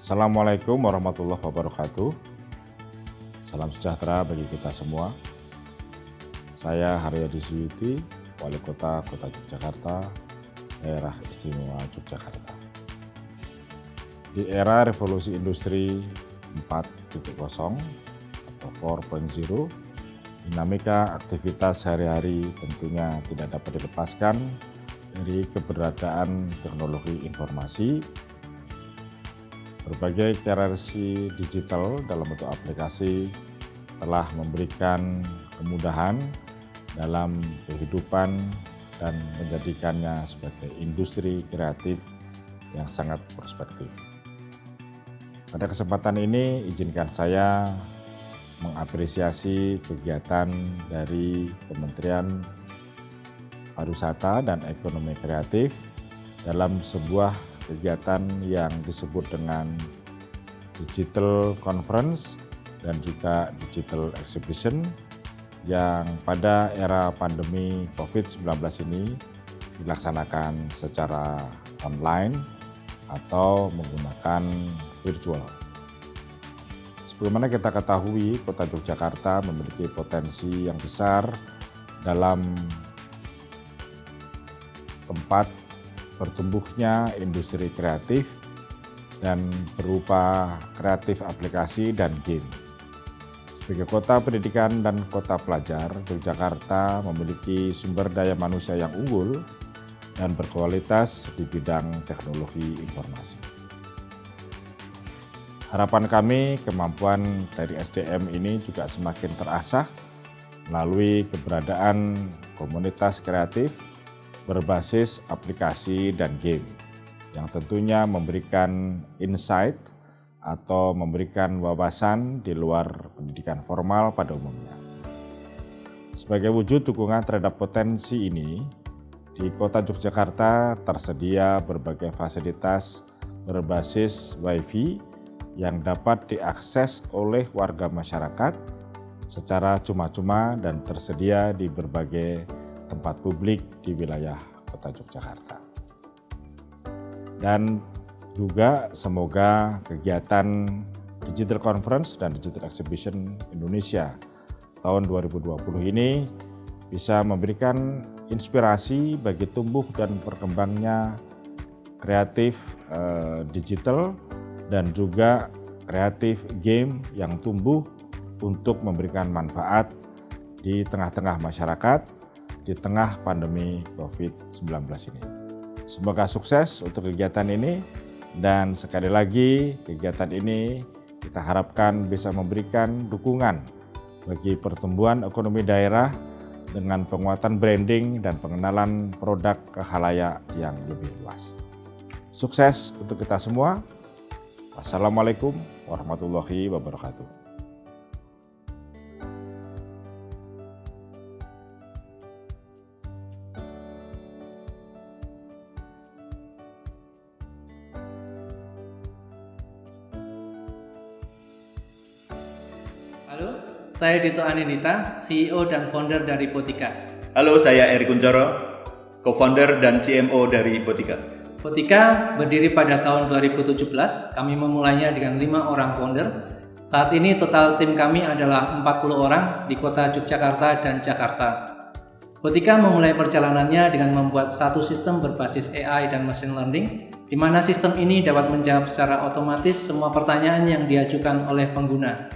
Assalamualaikum warahmatullahi wabarakatuh. Salam sejahtera bagi kita semua. Saya Haryadi Suyuti, Wali Kota Yogyakarta, Daerah Istimewa Yogyakarta. Di era revolusi industri 4.0 atau 4.0, dinamika aktivitas sehari-hari tentunya tidak dapat dilepaskan dari keberadaan teknologi informasi. Berbagai kreasi digital dalam bentuk aplikasi telah memberikan kemudahan dalam kehidupan dan menjadikannya sebagai industri kreatif yang sangat prospektif. Pada kesempatan ini, izinkan saya mengapresiasi kegiatan dari Kementerian Pariwisata dan Ekonomi Kreatif dalam sebuah kegiatan yang disebut dengan Digital Conference dan juga Digital Exhibition yang pada era pandemi COVID-19 ini dilaksanakan secara online atau menggunakan virtual. Sebagaimana kita ketahui, Kota Yogyakarta memiliki potensi yang besar dalam tempat bertumbuhnya industri kreatif dan berupa kreatif aplikasi dan game. Sebagai kota pendidikan dan kota pelajar, Yogyakarta memiliki sumber daya manusia yang unggul dan berkualitas di bidang teknologi informasi. Harapan kami, kemampuan dari SDM ini juga semakin terasah melalui keberadaan komunitas kreatif berbasis aplikasi dan game yang tentunya memberikan insight atau memberikan wawasan di luar pendidikan formal pada umumnya. Sebagai wujud dukungan terhadap potensi ini, di Kota Yogyakarta tersedia berbagai fasilitas berbasis Wi-Fi yang dapat diakses oleh warga masyarakat secara cuma-cuma dan tersedia di berbagai tempat publik di wilayah Kota Yogyakarta. Dan juga semoga kegiatan Digital Conference dan Digital Exhibition Indonesia tahun 2020 ini bisa memberikan inspirasi bagi tumbuh dan berkembangnya kreatif digital dan juga kreatif game yang tumbuh untuk memberikan manfaat di tengah-tengah masyarakat di tengah pandemi COVID-19 ini. Semoga sukses untuk kegiatan ini dan sekali lagi kegiatan ini kita harapkan bisa memberikan dukungan bagi pertumbuhan ekonomi daerah dengan penguatan branding dan pengenalan produk ke khalayak yang lebih luas. Sukses untuk kita semua. Wassalamualaikum warahmatullahi wabarakatuh. Halo, saya Dito Anindita, CEO dan founder dari Botika. Halo, saya Eri Kuncoro, co-founder dan CMO dari Botika. Botika berdiri pada tahun 2017, kami memulainya dengan 5 orang founder. Saat ini total tim kami adalah 40 orang di kota Yogyakarta dan Jakarta. Botika memulai perjalanannya dengan membuat satu sistem berbasis AI dan machine learning, di mana sistem ini dapat menjawab secara otomatis semua pertanyaan yang diajukan oleh pengguna.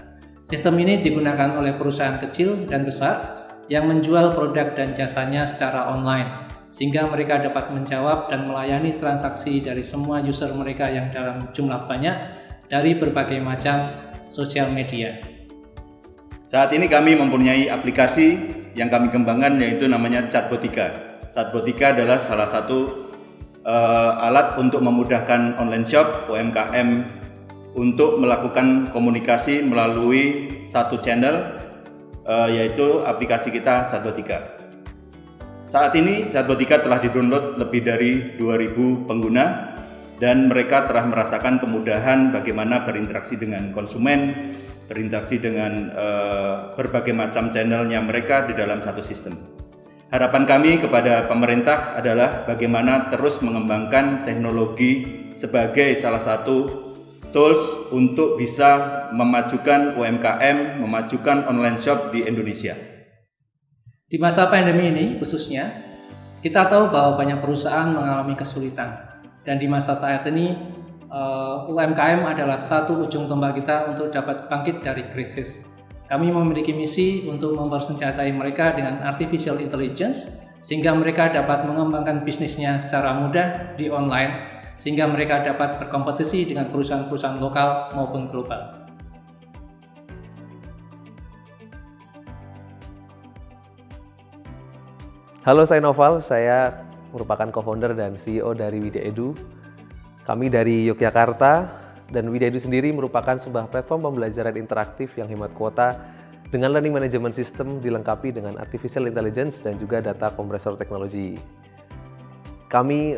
Sistem ini digunakan oleh perusahaan kecil dan besar yang menjual produk dan jasanya secara online, sehingga mereka dapat menjawab dan melayani transaksi dari semua user mereka yang dalam jumlah banyak dari berbagai macam sosial media. Saat ini kami mempunyai aplikasi yang kami kembangkan yaitu namanya Chatbotika. Chatbotika adalah salah satu alat untuk memudahkan online shop UMKM untuk melakukan komunikasi melalui satu channel yaitu aplikasi kita Chatbotika. Saat ini Chatbotika telah di-download lebih dari 2.000 pengguna dan mereka telah merasakan kemudahan bagaimana berinteraksi dengan konsumen, berinteraksi dengan berbagai macam channelnya mereka di dalam satu sistem. Harapan kami kepada pemerintah adalah bagaimana terus mengembangkan teknologi sebagai salah satu tools untuk bisa memajukan UMKM, memajukan online shop di Indonesia. Di masa pandemi ini khususnya, kita tahu bahwa banyak perusahaan mengalami kesulitan. Dan di masa saat ini, UMKM adalah satu ujung tombak kita untuk dapat bangkit dari krisis. Kami memiliki misi untuk mempersenjatai mereka dengan artificial intelligence, sehingga mereka dapat mengembangkan bisnisnya secara mudah di online, sehingga mereka dapat berkompetisi dengan perusahaan-perusahaan lokal maupun global. Halo, saya Noval, saya merupakan co-founder dan CEO dari Widya Edu. Kami dari Yogyakarta, dan Widya Edu sendiri merupakan sebuah platform pembelajaran interaktif yang hemat kuota dengan learning management system dilengkapi dengan artificial intelligence dan juga data compressor technology. Kami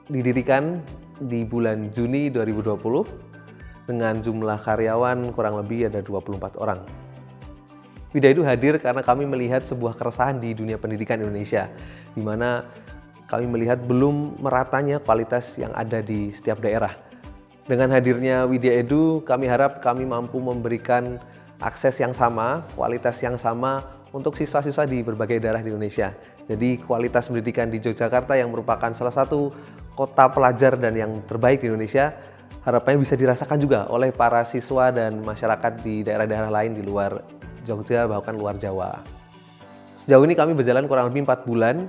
didirikan di bulan Juni 2020 dengan jumlah karyawan kurang lebih ada 24 orang. Widya Edu hadir karena kami melihat sebuah keresahan di dunia pendidikan Indonesia, di mana kami melihat belum meratanya kualitas yang ada di setiap daerah. Dengan hadirnya Widya Edu, kami harap kami mampu memberikan akses yang sama, kualitas yang sama untuk siswa-siswa di berbagai daerah di Indonesia. Jadi kualitas pendidikan di Yogyakarta yang merupakan salah satu kota pelajar dan yang terbaik di Indonesia, harapannya bisa dirasakan juga oleh para siswa dan masyarakat di daerah-daerah lain di luar Jogja, bahkan luar Jawa. Sejauh ini kami berjalan kurang lebih 4 bulan,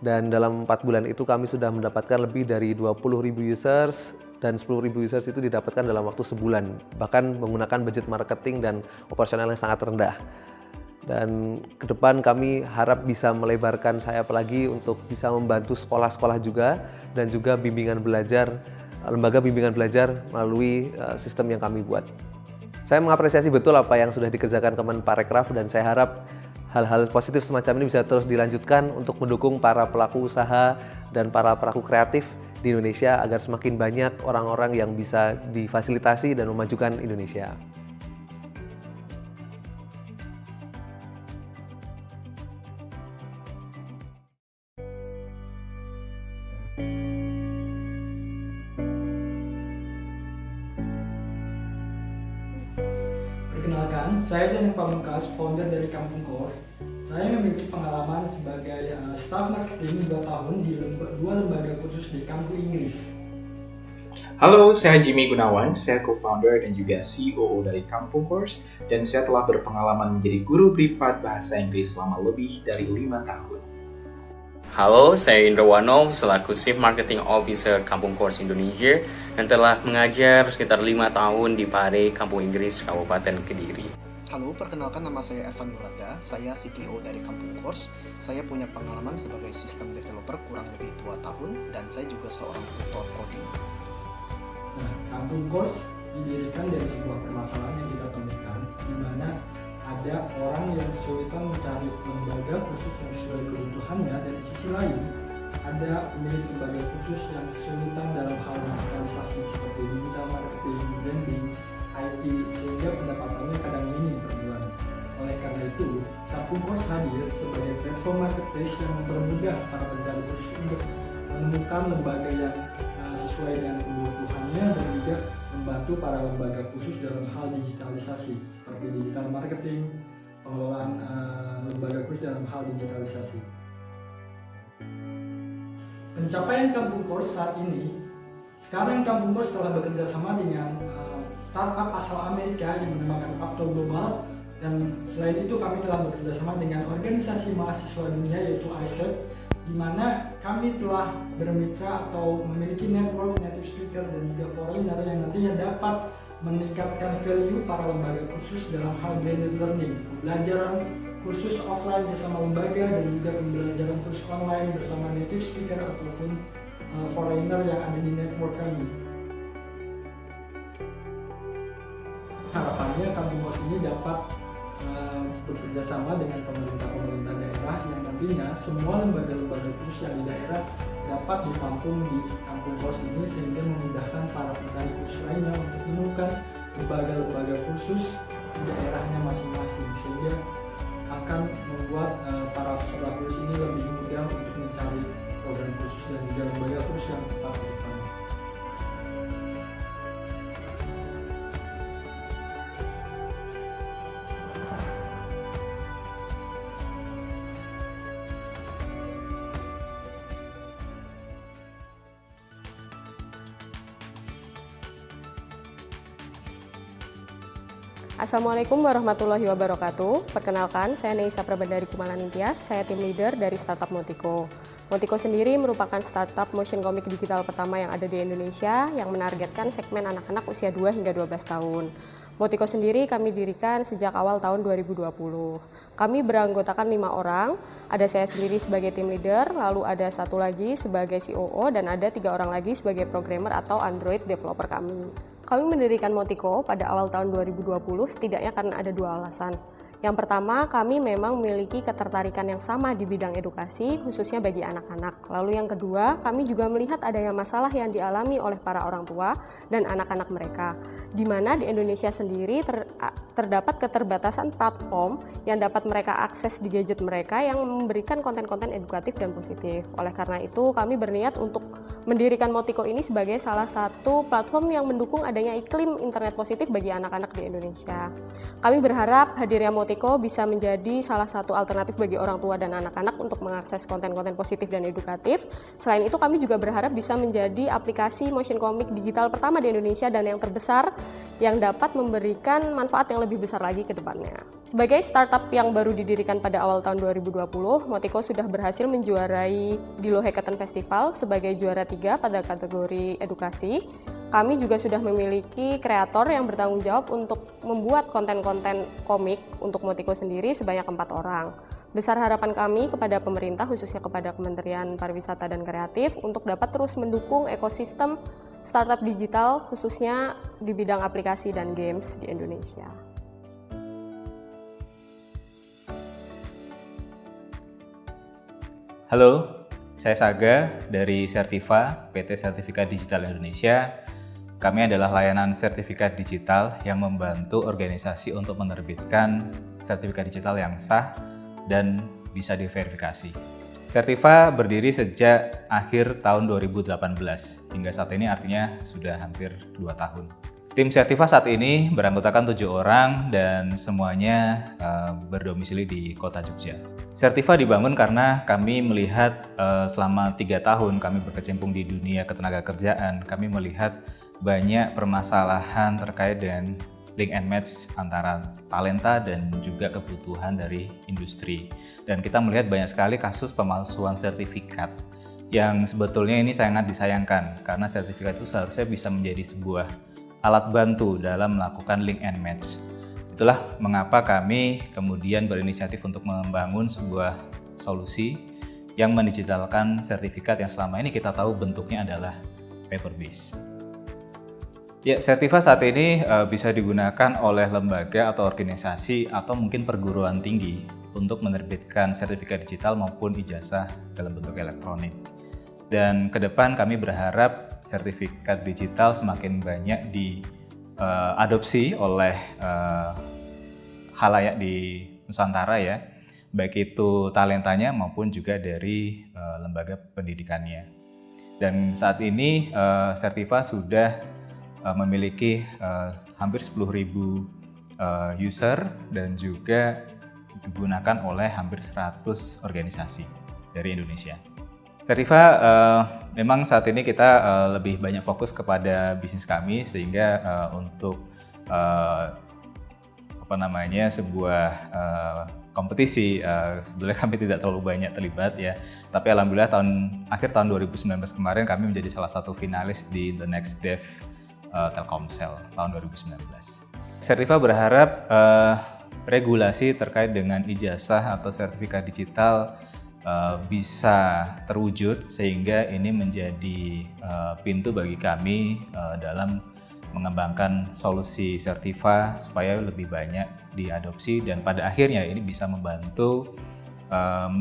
dan dalam 4 bulan itu kami sudah mendapatkan lebih dari 20.000 users, dan 10.000 users itu didapatkan dalam waktu sebulan, bahkan menggunakan budget marketing dan operasional yang sangat rendah. Dan ke depan kami harap bisa melebarkan sayap lagi untuk bisa membantu sekolah-sekolah juga, dan juga bimbingan belajar, lembaga bimbingan belajar melalui sistem yang kami buat. Saya mengapresiasi betul apa yang sudah dikerjakan Kemenparekraf, dan saya harap hal-hal positif semacam ini bisa terus dilanjutkan untuk mendukung para pelaku usaha dan para pelaku kreatif di Indonesia agar semakin banyak orang-orang yang bisa difasilitasi dan memajukan Indonesia. Perkenalkan, saya Danang Pamungkas, founder dari Kampung Core. Saya memiliki pengalaman sebagai staff marketing 2 tahun di 2 lembaga kursus di kampung Inggris. Halo, saya Jimmy Gunawan, saya co-founder dan juga COO dari Kampung Course, dan saya telah berpengalaman menjadi guru privat bahasa Inggris selama lebih dari 5 tahun. Halo, saya Indra Wano, selaku Chief Marketing Officer Kampung Course Indonesia, dan telah mengajar sekitar 5 tahun di Pare, Kampung Inggris, Kabupaten Kediri. Halo, perkenalkan nama saya Ervan Yolanda, saya CTO dari Kampung Course. Saya punya pengalaman sebagai sistem developer kurang lebih 2 tahun, dan saya juga seorang tutor coding. Nah, Kampung Course didirikan dari sebuah permasalahan yang kita temukan, di mana ada orang yang kesulitan mencari lembaga khusus yang sesuai kebutuhannya, dan di sisi lain ada pemilik lembaga khusus yang kesulitan dalam hal digitalisasi seperti digital marketing, branding, IT, sehingga pendapatannya kadang minim per bulan. Oleh karena itu, Kampung Course hadir sebagai platform marketplace yang mempermudah para pencari khusus untuk menemukan lembaga yang sesuai dengan kebutuhannya, dan juga membantu para lembaga khusus dalam hal digitalisasi seperti digital marketing, pengelolaan lembaga khusus dalam hal digitalisasi. Pencapaian Kampung Course saat ini, sekarang Kampung Course telah bekerja sama dengan startup asal Amerika yang bernamakan Apto Global, dan selain itu kami telah bekerja sama dengan organisasi mahasiswa dunia yaitu ISEP, di mana kami telah bermitra atau memiliki network native speaker dan juga foreigner yang nantinya dapat meningkatkan value para lembaga khusus dalam hal blended learning, pembelajaran kursus offline bersama lembaga dan juga pembelajaran kursus online bersama native speaker ataupun foreigner yang ada di network kami. Harapannya Kampung Course ini dapat bekerja sama dengan pemerintah daerah yang nantinya semua lembaga-lembaga khusus yang di daerah dapat ditampung di Kampung Course ini, sehingga memudahkan para pencari khusus lainnya untuk menemukan lembaga-lembaga khusus di daerahnya masing-masing, sehingga akan membuat para peserta khusus ini lebih mudah untuk mencari program khusus dan juga lembaga khusus yang tepat di depan. Assalamualaikum warahmatullahi wabarakatuh. Perkenalkan, saya Neisa Prabadari Kumalan Intias, saya tim leader dari startup Motiko. Motiko sendiri merupakan startup motion comic digital pertama yang ada di Indonesia yang menargetkan segmen anak-anak usia 2 hingga 12 tahun. Motiko sendiri kami dirikan sejak awal tahun 2020. Kami beranggotakan 5 orang, ada saya sendiri sebagai tim leader, lalu ada satu lagi sebagai COO, dan ada 3 orang lagi sebagai programmer atau Android developer kami. Kami mendirikan Motiko pada awal tahun 2020 setidaknya karena ada 2 alasan. Yang pertama, kami memang memiliki ketertarikan yang sama di bidang edukasi, khususnya bagi anak-anak. Lalu yang kedua, kami juga melihat adanya masalah yang dialami oleh para orang tua dan anak-anak mereka, di mana di Indonesia sendiri terdapat keterbatasan platform yang dapat mereka akses di gadget mereka yang memberikan konten-konten edukatif dan positif. Oleh karena itu, kami berniat untuk mendirikan Motiko ini sebagai salah satu platform yang mendukung adanya iklim internet positif bagi anak-anak di Indonesia. Kami berharap hadirnya Motiko bisa menjadi salah satu alternatif bagi orang tua dan anak-anak untuk mengakses konten-konten positif dan edukatif. Selain itu, kami juga berharap bisa menjadi aplikasi motion comic digital pertama di Indonesia dan yang terbesar yang dapat memberikan manfaat yang lebih besar lagi ke depannya. Sebagai startup yang baru didirikan pada awal tahun 2020, Motiko sudah berhasil menjuarai Dilo Hackathon Festival sebagai juara 3 pada kategori edukasi. Kami juga sudah memiliki kreator yang bertanggung jawab untuk membuat konten-konten komik untuk Motiko sendiri sebanyak 4 orang. Besar harapan kami kepada pemerintah, khususnya kepada Kementerian Pariwisata dan Kreatif, untuk dapat terus mendukung ekosistem startup digital, khususnya di bidang aplikasi dan games di Indonesia. Halo, saya Saga dari Sertiva, PT Sertifikat Digital Indonesia. Kami adalah layanan sertifikat digital yang membantu organisasi untuk menerbitkan sertifikat digital yang sah dan bisa diverifikasi. Sertiva berdiri sejak akhir tahun 2018, hingga saat ini artinya sudah hampir 2 tahun. Tim Sertiva saat ini beranggotakan 7 orang dan semuanya berdomisili di Kota Jogja. Sertiva dibangun karena kami melihat selama 3 tahun kami berkecimpung di dunia ketenagakerjaan, kami melihat banyak permasalahan terkait dengan link and match antara talenta dan juga kebutuhan dari industri. Dan kita melihat banyak sekali kasus pemalsuan sertifikat yang sebetulnya ini sangat disayangkan karena sertifikat itu seharusnya bisa menjadi sebuah alat bantu dalam melakukan link and match. Itulah mengapa kami kemudian berinisiatif untuk membangun sebuah solusi yang mendigitalkan sertifikat yang selama ini kita tahu bentuknya adalah paper based. Ya, Sertiva saat ini bisa digunakan oleh lembaga atau organisasi atau mungkin perguruan tinggi untuk menerbitkan sertifikat digital maupun ijazah dalam bentuk elektronik. Dan ke depan kami berharap sertifikat digital semakin banyak diadopsi oleh khalayak di Nusantara ya, baik itu talentanya maupun juga dari lembaga pendidikannya. Dan saat ini Sertiva sudah memiliki hampir 10.000 user dan juga digunakan oleh hampir 100 organisasi dari Indonesia. Sertiva memang saat ini kita lebih banyak fokus kepada bisnis kami sehingga untuk sebuah kompetisi sebetulnya kami tidak terlalu banyak terlibat ya, tapi alhamdulillah akhir tahun 2019 kemarin kami menjadi salah satu finalis di The Next Dev Telkomsel tahun 2019. Sertiva berharap regulasi terkait dengan ijazah atau sertifikat digital bisa terwujud sehingga ini menjadi pintu bagi kami dalam mengembangkan solusi Sertiva supaya lebih banyak diadopsi dan pada akhirnya ini bisa membantu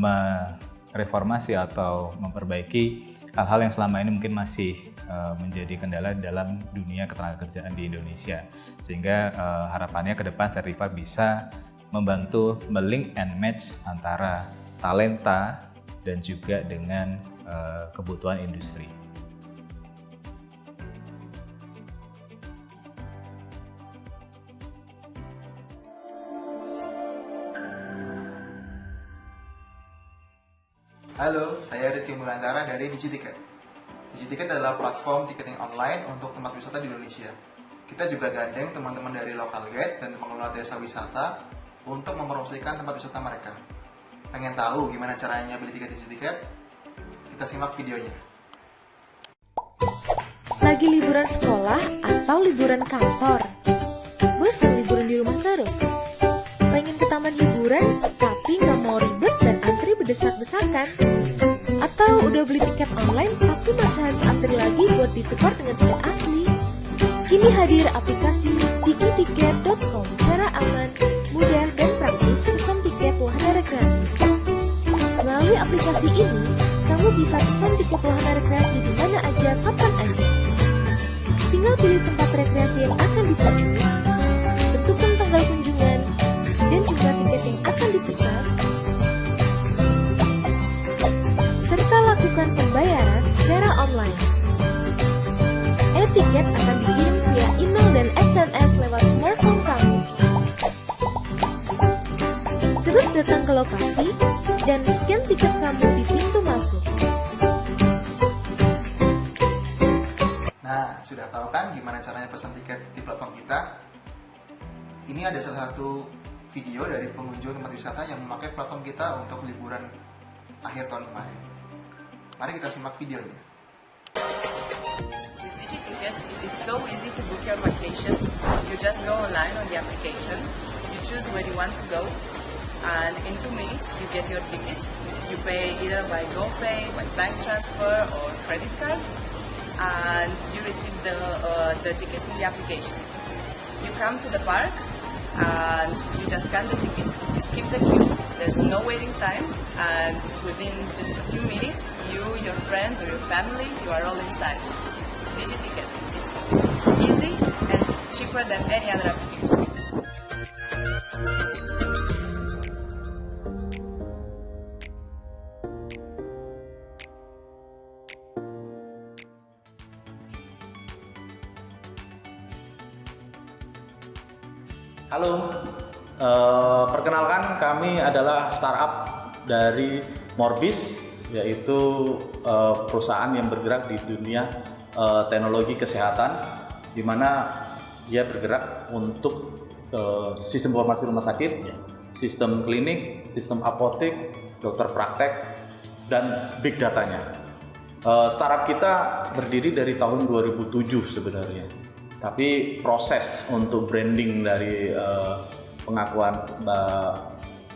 mereformasi atau memperbaiki hal-hal yang selama ini mungkin masih menjadi kendala dalam dunia ketenagakerjaan di Indonesia. Sehingga harapannya ke depan Sertiva bisa membantu melink and match antara talenta dan juga dengan kebutuhan industri. Halo, saya Rizky Mulantara dari DigiTicket. DigiTicket adalah platform tiketing online untuk tempat wisata di Indonesia. kita juga gandeng teman-teman dari local guide dan pengelola desa wisata untuk mempromosikan tempat wisata mereka. Pengen tahu gimana caranya beli tiket di tiket? Kita simak videonya. Lagi liburan sekolah atau liburan kantor? Bosan liburan di rumah terus? Pengen ke taman hiburan tapi nggak mau ribet dan antri berdesak-desakan? Atau udah beli tiket online tapi masih harus antri lagi buat ditukar dengan tiket asli? Kini hadir aplikasi digitiket.com, cara aman, mudah, dan praktis pesan tiket wahana rekreasi. Melalui aplikasi ini, kamu bisa pesan tiket wahana rekreasi di mana aja, kapan aja. Tinggal pilih tempat rekreasi yang akan dituju, tentukan tanggal kunjungan, dan jumlah tiket yang akan dipesan, serta lakukan pembayaran secara online. E-tiket akan dikirim via email dan SMS lewat smartphone kamu. Terus datang ke lokasi dan scan tiket kamu di pintu masuk. Nah, sudah tahu kan gimana caranya pesan tiket di platform kita? Ini ada salah satu video dari pengunjung tempat wisata yang memakai platform kita untuk liburan akhir tahun kemarin. Mari kita simak videonya. With DigiTicket, it is so easy to book your vacation. You just go online on the application, you choose where you want to go, and in 2 minutes you get your tickets. You pay either by GoPay, by bank transfer, or credit card, and you receive the tickets in the application. You come to the park and you just scan the ticket. You skip the queue. There's no waiting time, and within just a few minutes, you, your friends, or your family, you are all inside. DigiTicket. It's easy and cheaper than any other application. Halo, perkenalkan kami adalah startup dari Morbis, yaitu perusahaan yang bergerak di dunia teknologi kesehatan, di mana dia bergerak untuk sistem informasi rumah sakit, sistem klinik, sistem apotek, dokter praktek, dan big datanya. Startup kita berdiri dari tahun 2007 sebenarnya. Tapi proses untuk branding dari pengakuan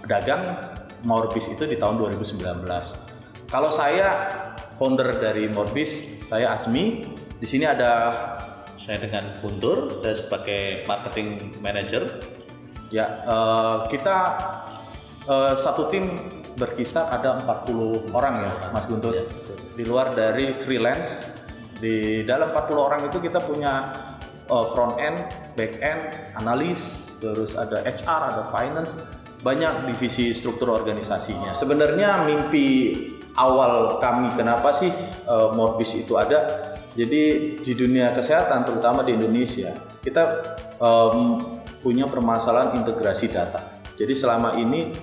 pedagang Morbis itu di tahun 2019. Kalau saya founder dari Morbis, saya Asmi. Di sini ada saya dengan Guntur, saya sebagai marketing manager. Ya, kita satu tim berkisar ada 40 orang ya, Mas Guntur. Ya, di luar dari freelance, di dalam 40 orang itu kita punya front end, back end, analis, terus ada HR, ada finance, banyak divisi struktur organisasinya. Sebenarnya mimpi awal kami kenapa sih Morbis itu ada? Jadi di dunia kesehatan, terutama di Indonesia, kita punya permasalahan integrasi data. Jadi selama ini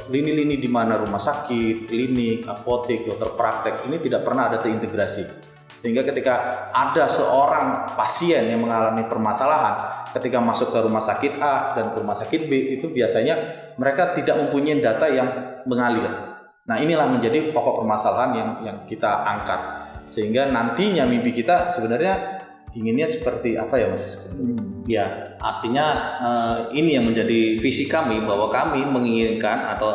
lini-lini di mana rumah sakit, klinik, apotek, dokter praktek ini tidak pernah ada terintegrasi. Sehingga ketika ada seorang pasien yang mengalami permasalahan, ketika masuk ke rumah sakit A dan ke rumah sakit B, itu biasanya mereka tidak mempunyai data yang mengalir. Nah, inilah menjadi pokok permasalahan yang kita angkat. Sehingga nantinya mimpi kita sebenarnya inginnya seperti apa ya, Mas? Ya, artinya ini yang menjadi visi kami, bahwa kami menginginkan atau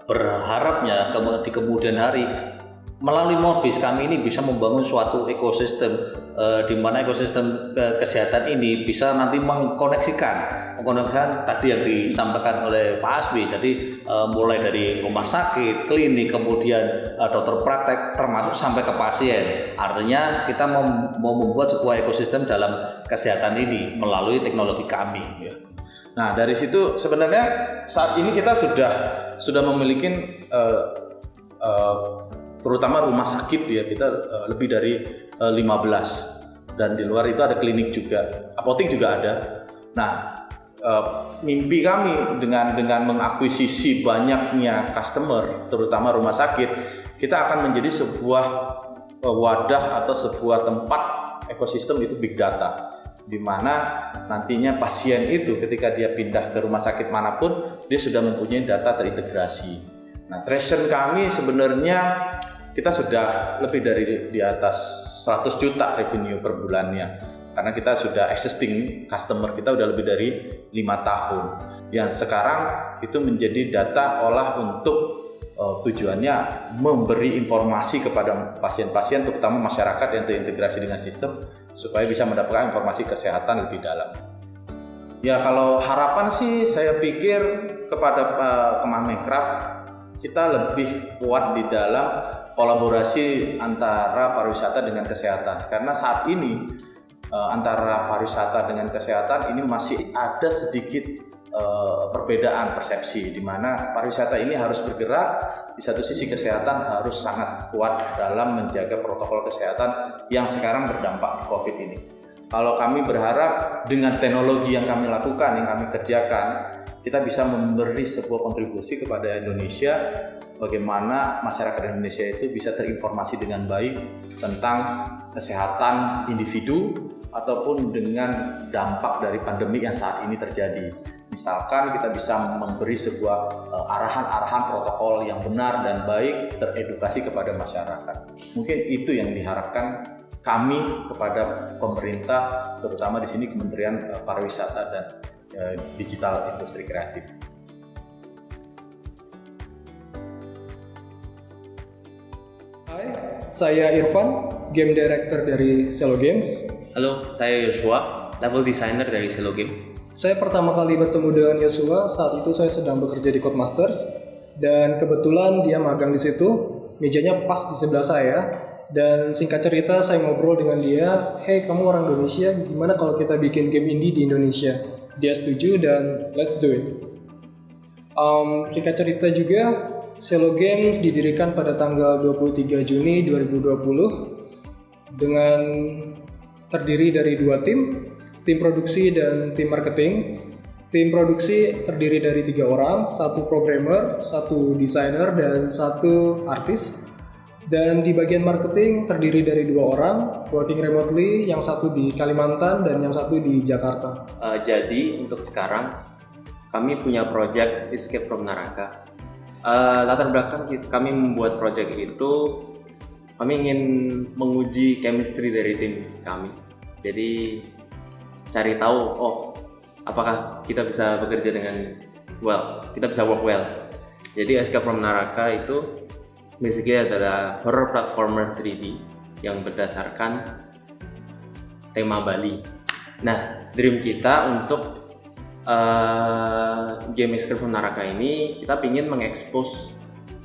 berharapnya di kemudian hari melalui Morbis kami ini bisa membangun suatu ekosistem di mana ekosistem kesehatan ini bisa nanti mengkoneksikan tadi yang disampaikan oleh Pak Asmi. Jadi mulai dari rumah sakit, klinik, kemudian dokter praktek, termasuk sampai ke pasien. Artinya kita mau membuat sebuah ekosistem dalam kesehatan ini melalui teknologi kami. Nah, dari situ sebenarnya saat ini kita sudah memiliki terutama rumah sakit ya, kita lebih dari 15, dan di luar itu ada klinik juga, apotek juga ada. Nah, mimpi kami dengan mengakuisisi banyaknya customer, terutama rumah sakit, kita akan menjadi sebuah wadah atau sebuah tempat ekosistem itu big data, di mana nantinya pasien itu ketika dia pindah ke rumah sakit manapun dia sudah mempunyai data terintegrasi. Nah, traction kami sebenarnya kita sudah lebih dari di atas 100 juta revenue per bulannya, karena kita sudah existing customer kita udah lebih dari 5 tahun. Yang sekarang itu menjadi data olah untuk tujuannya memberi informasi kepada pasien-pasien, terutama masyarakat yang terintegrasi dengan sistem, supaya bisa mendapatkan informasi kesehatan lebih dalam. Ya, kalau harapan sih saya pikir kepada Kemenparekraf, kita lebih kuat di dalam kolaborasi antara pariwisata dengan kesehatan, karena saat ini antara pariwisata dengan kesehatan ini masih ada sedikit perbedaan persepsi, di mana pariwisata ini harus bergerak, di satu sisi kesehatan harus sangat kuat dalam menjaga protokol kesehatan yang sekarang berdampak COVID ini. Kalau kami berharap dengan teknologi yang kami lakukan, yang kami kerjakan, kita bisa memberi sebuah kontribusi kepada Indonesia, bagaimana masyarakat Indonesia itu bisa terinformasi dengan baik tentang kesehatan individu ataupun dengan dampak dari pandemi yang saat ini terjadi. Misalkan kita bisa memberi sebuah arahan-arahan protokol yang benar dan baik, teredukasi kepada masyarakat. Mungkin itu yang diharapkan kami kepada pemerintah, terutama di sini Kementerian Pariwisata dan Digital Industri Kreatif. Hai, saya Irfan, Game Director dari Selo Games. Halo, saya Joshua, level designer dari Selo Games. Saya pertama kali bertemu dengan Yosua saat itu saya sedang bekerja di Codemasters, dan kebetulan dia magang di situ, mejanya pas di sebelah saya, dan singkat cerita saya ngobrol dengan dia, hey kamu orang Indonesia, gimana kalau kita bikin game indie di Indonesia? Dia setuju dan let's do it. Singkat cerita juga, Selo Games didirikan pada tanggal 23 Juni 2020 dengan terdiri dari 2 tim produksi dan tim marketing. Tim produksi terdiri dari 3 orang, 1 programmer, 1 desainer, dan 1 artis. Dan di bagian marketing terdiri dari 2 orang, working remotely, yang 1 di Kalimantan dan yang 1 di Jakarta. Jadi untuk sekarang kami punya project Escape from Naraka. Latar belakang kami membuat project itu, kami ingin menguji chemistry dari tim kami. Jadi cari tahu, apakah kita bisa bekerja dengan kita bisa work well. Jadi Escape from Naraka itu basically adalah horror platformer 3D yang berdasarkan tema Bali. Nah, dream kita untuk game Escape from Naraka ini, kita ingin mengekspos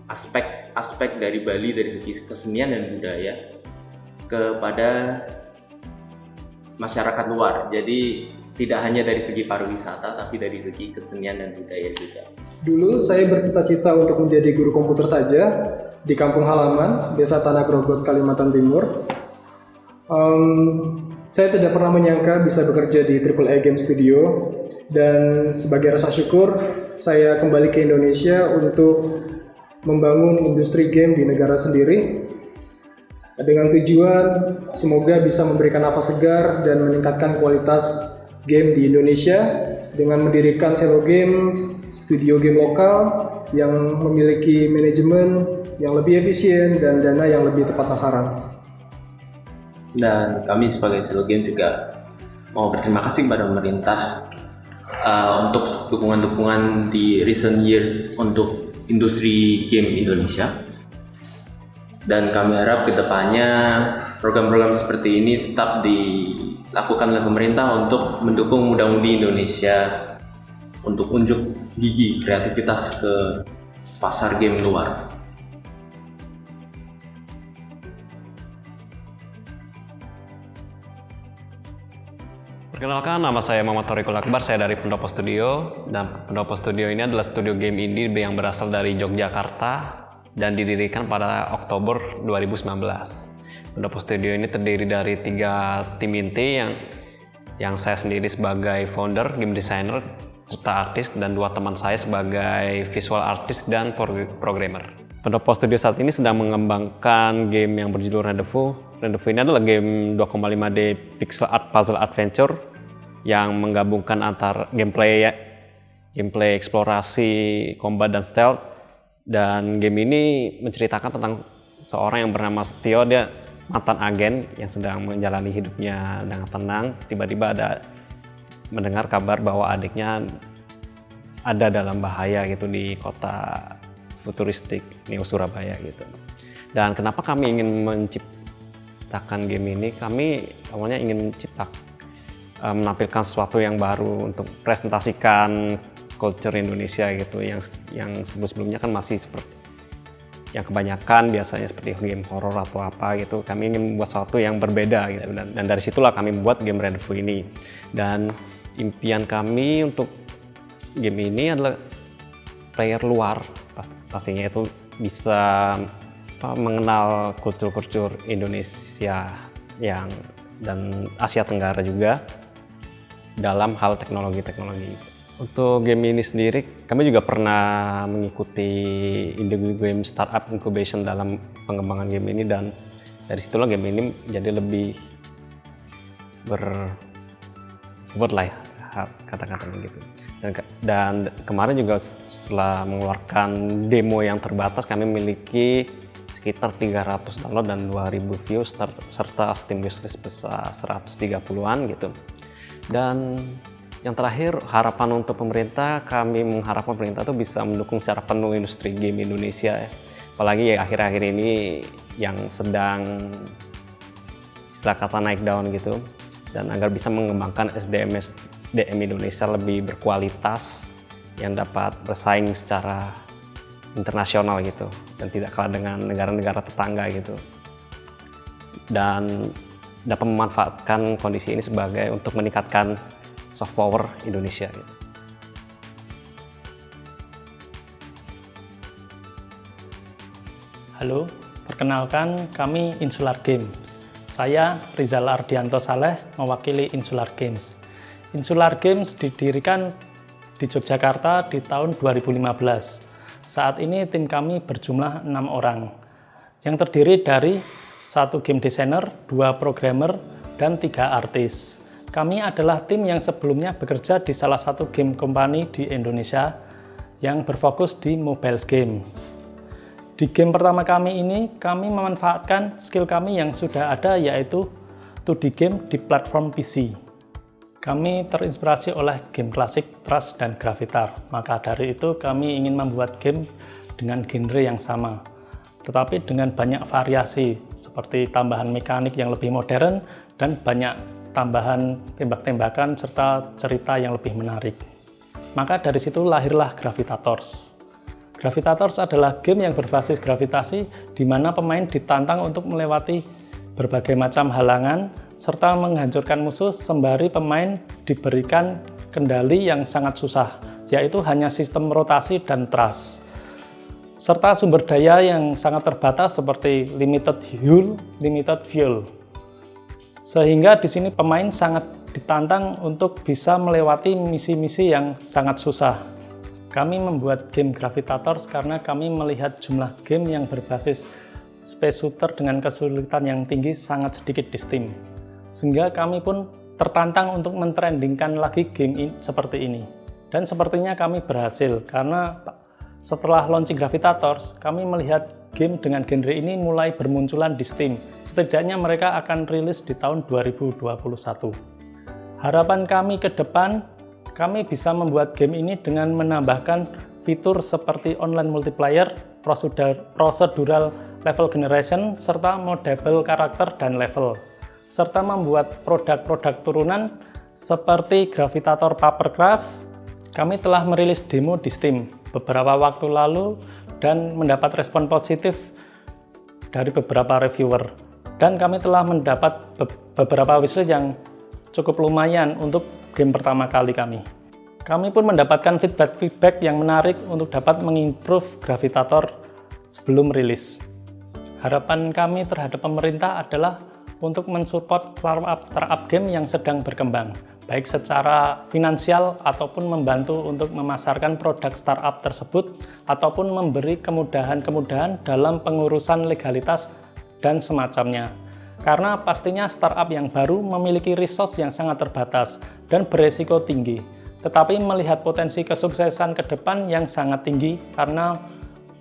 aspek dari Bali dari segi kesenian dan budaya kepada masyarakat luar. Jadi tidak hanya dari segi pariwisata, tapi dari segi kesenian dan budaya juga. Dulu saya bercita-cita untuk menjadi guru komputer saja di kampung halaman, Desa Tanah Grogot, Kalimantan Timur. Saya tidak pernah menyangka bisa bekerja di AAA Game Studio, dan sebagai rasa syukur, saya kembali ke Indonesia untuk membangun industri game di negara sendiri, dengan tujuan semoga bisa memberikan nafas segar dan meningkatkan kualitas game di Indonesia dengan mendirikan Selo Games, studio game lokal yang memiliki manajemen yang lebih efisien dan dana yang lebih tepat sasaran. Dan kami sebagai Selo Games juga mau berterima kasih kepada pemerintah untuk dukungan-dukungan di recent years untuk industri game Indonesia. Dan kami harap kedepannya program-program seperti ini tetap dilakukan oleh pemerintah untuk mendukung muda-mudi Indonesia untuk unjuk gigi kreativitas ke pasar game luar. Perkenalkan, nama saya Muhammad Thoriqul Akbar, saya dari Pendopo Studio, dan Pendopo Studio ini adalah studio game indie yang berasal dari Yogyakarta dan didirikan pada Oktober 2019. Pendopo Studio ini terdiri dari 3 tim inti yang saya sendiri sebagai founder, game designer, serta artis, dan 2 teman saya sebagai visual artist dan programmer. Pendopo Studio saat ini sedang mengembangkan game yang berjudul Rendezvous. Rendezvous ini adalah game 2,5D pixel art puzzle adventure yang menggabungkan antar gameplay eksplorasi, combat dan stealth. Dan game ini menceritakan tentang seorang yang bernama Setio. Dia mantan agen yang sedang menjalani hidupnya dengan tenang. Tiba-tiba ada mendengar kabar bahwa adiknya ada dalam bahaya gitu di kota futuristik Neo Surabaya gitu. Dan kenapa kami ingin menciptakan game ini? Kami awalnya ingin menampilkan sesuatu yang baru untuk presentasikan culture Indonesia gitu, yang sebelumnya kan masih seperti yang kebanyakan biasanya seperti game horror atau apa gitu. Kami ingin membuat sesuatu yang berbeda gitu, dan dari situlah kami membuat game Renfu ini. Dan impian kami untuk game ini adalah player luar pastinya itu bisa mengenal kultur Indonesia dan Asia Tenggara juga dalam hal teknologi. Untuk game ini sendiri, kami juga pernah mengikuti Indie Game Startup Incubation dalam pengembangan game ini, dan dari situlah game ini jadi lebih berbobot lah ya, kata-kata gitu. Dan kemarin juga setelah mengeluarkan demo yang terbatas, kami memiliki sekitar 300 download dan 2000 views serta Steam wishlist besar 130-an gitu. Dan yang terakhir, harapan untuk pemerintah, kami mengharapkan pemerintah itu bisa mendukung secara penuh industri game Indonesia ya. Apalagi ya akhir-akhir ini yang sedang istilah kata naik daun gitu, dan agar bisa mengembangkan SDM Indonesia lebih berkualitas yang dapat bersaing secara internasional gitu, dan tidak kalah dengan negara-negara tetangga gitu, dan dapat memanfaatkan kondisi ini sebagai untuk meningkatkan soft power Indonesia gitu. Halo, perkenalkan kami Insular Games. Saya Rizal Ardianto Saleh, mewakili Insular Games. Insular Games didirikan di Yogyakarta di tahun 2015. Saat ini tim kami berjumlah 6 orang, yang terdiri dari 1 game designer, 2 programmer, dan 3 artis. Kami adalah tim yang sebelumnya bekerja di salah satu game company di Indonesia yang berfokus di mobile game. Di game pertama kami ini, kami memanfaatkan skill kami yang sudah ada, yaitu 2D game di platform PC. Kami terinspirasi oleh game klasik Trust dan Gravitar, maka dari itu kami ingin membuat game dengan genre yang sama, tetapi dengan banyak variasi, seperti tambahan mekanik yang lebih modern dan banyak tambahan tembak-tembakan serta cerita yang lebih menarik. Maka dari situ lahirlah Gravitators. Gravitators adalah game yang berbasis gravitasi di mana pemain ditantang untuk melewati berbagai macam halangan serta menghancurkan musuh sembari pemain diberikan kendali yang sangat susah, yaitu hanya sistem rotasi dan thrust, serta sumber daya yang sangat terbatas seperti limited hull, limited fuel. Sehingga di sini pemain sangat ditantang untuk bisa melewati misi-misi yang sangat susah. Kami membuat game Gravitators karena kami melihat jumlah game yang berbasis space shooter dengan kesulitan yang tinggi sangat sedikit di Steam. Sehingga kami pun tertantang untuk mentrendingkan lagi game seperti ini. Dan sepertinya kami berhasil karena setelah launching Gravitators, kami melihat game dengan genre ini mulai bermunculan di Steam. Setidaknya mereka akan rilis di tahun 2021. Harapan kami ke depan, kami bisa membuat game ini dengan menambahkan fitur seperti online multiplayer, procedural level generation, serta modable karakter dan level, serta membuat produk-produk turunan seperti Gravitator Papercraft. Kami telah merilis demo di Steam beberapa waktu lalu dan mendapat respon positif dari beberapa reviewer. Dan kami telah mendapat beberapa wishlist yang cukup lumayan untuk game pertama kali kami. Kami pun mendapatkan feedback yang menarik untuk dapat mengimprove Gravitator sebelum rilis. Harapan kami terhadap pemerintah adalah untuk mensupport startup game yang sedang berkembang, baik secara finansial ataupun membantu untuk memasarkan produk startup tersebut, ataupun memberi kemudahan-kemudahan dalam pengurusan legalitas dan semacamnya. Karena pastinya startup yang baru memiliki resource yang sangat terbatas dan beresiko tinggi. Tetapi melihat potensi kesuksesan ke depan yang sangat tinggi karena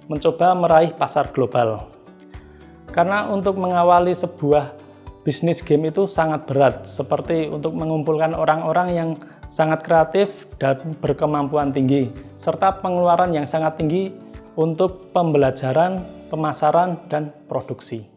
mencoba meraih pasar global. Karena untuk mengawali sebuah bisnis game itu sangat berat, seperti untuk mengumpulkan orang-orang yang sangat kreatif dan berkemampuan tinggi, serta pengeluaran yang sangat tinggi untuk pembelajaran, pemasaran, dan produksi.